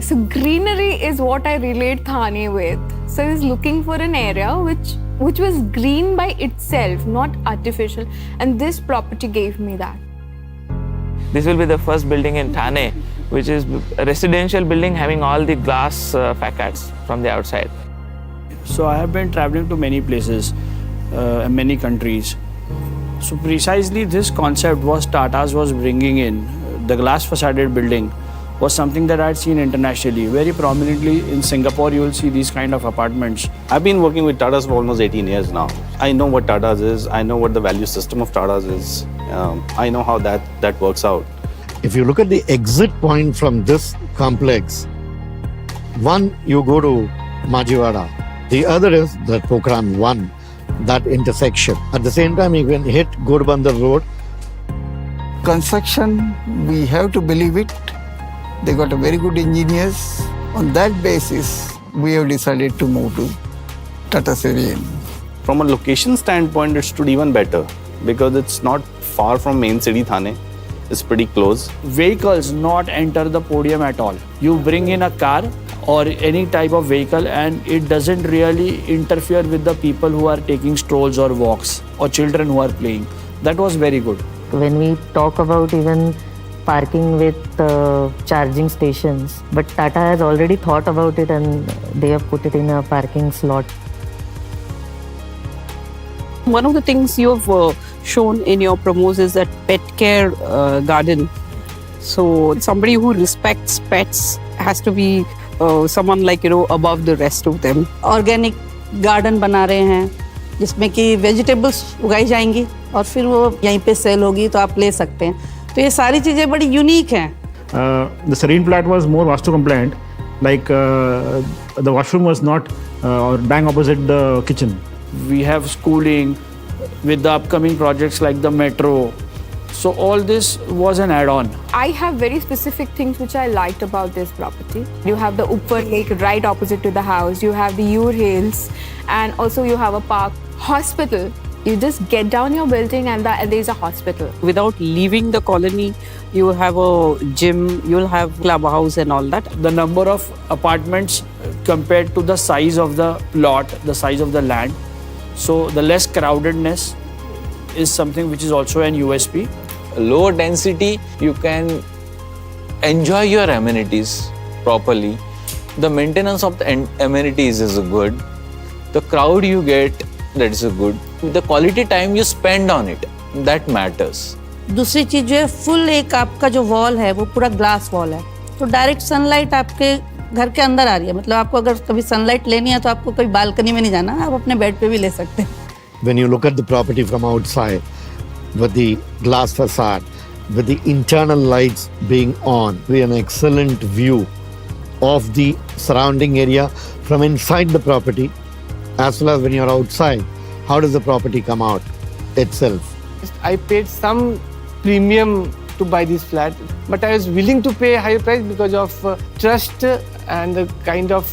So greenery is what I relate Thane with. So I was looking for an area which was green by itself, not artificial, and this property gave me that. This will be the first building in Thane, which is a residential building having all the glass facades from the outside. So I have been traveling to many places, many countries. So precisely this concept was Tata's was bringing in. The glass facaded building was something that I had seen internationally. Very prominently in Singapore, you will see these kind of apartments. I've been working with Tata's for almost 18 years now. I know what Tata's is. I know what the value system of Tata's is. I know how that works out. If you look at the exit point from this complex, one, you go to Majivada. The other is the Pokhran 1, that intersection. At the same time, you can hit Ghodbunder Road. Construction, we have to believe it. They got a very good engineers. On that basis, we have decided to move to Tata Serene. From a location standpoint, it stood even better because it's not far from main city Thane. It's pretty close. Vehicles not enter the podium at all. You bring in a car or any type of vehicle and it doesn't really interfere with the people who are taking strolls or walks or children who are playing. That was very good. When we talk about even parking with charging stations, but Tata has already thought about it and they have put it in a parking slot. One of the things you have shown in your promos is that pet care garden. So somebody who respects pets has to be someone like, above the rest of them. Organic garden बना रहे हैं जिसमें कि vegetables उगाई जाएंगी और फिर वो यहीं पे सेल होगी तो आप ले सकते हैं. तो ये सारी चीज़ें बड़ी यूनिक हैं. The Serene flat was more Vastu compliant, like the washroom was not bang opposite the kitchen. We have schooling with the upcoming projects like the metro. So all this was an add-on. I have very specific things which I liked about this property. You have the Uppar Lake right opposite to the house. You have the Ur Hills, and also you have a park. Hospital. You just get down your building and there's a hospital. Without leaving the colony, you have a gym, you'll have clubhouse and all that. The number of apartments compared to the size of the plot, the size of the land. So the less crowdedness is something which is also an USP. Lower density, you can enjoy your amenities properly. The maintenance of the amenities is good. The crowd you get, that is good. The quality time you spend on it, that matters. दूसरी चीज़ जो है full एक आपका जो wall है वो पूरा glass wall है तो डायरेक्ट सनलाइट आपके घर के अंदर आ रही है. मतलब आपको अगर कभी सनलाइट लेनी है तो आपको कभी बालकनी में नहीं जाना, आप अपने बेड पे भी ले सकते हैं. When you look at the property from outside, with the glass facade, with the internal lights being on, we have an excellent view of the surrounding area from inside the property, as well as when you're outside. How does the property come out itself? I paid some premium to buy this flat, but I was willing to pay a higher price because of trust and the kind of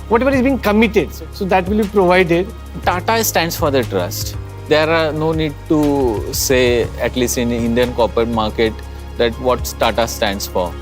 whatever is being committed. So that will be provided. Tata stands for the trust. There are no need to say, at least in the Indian corporate market, that what Tata stands for.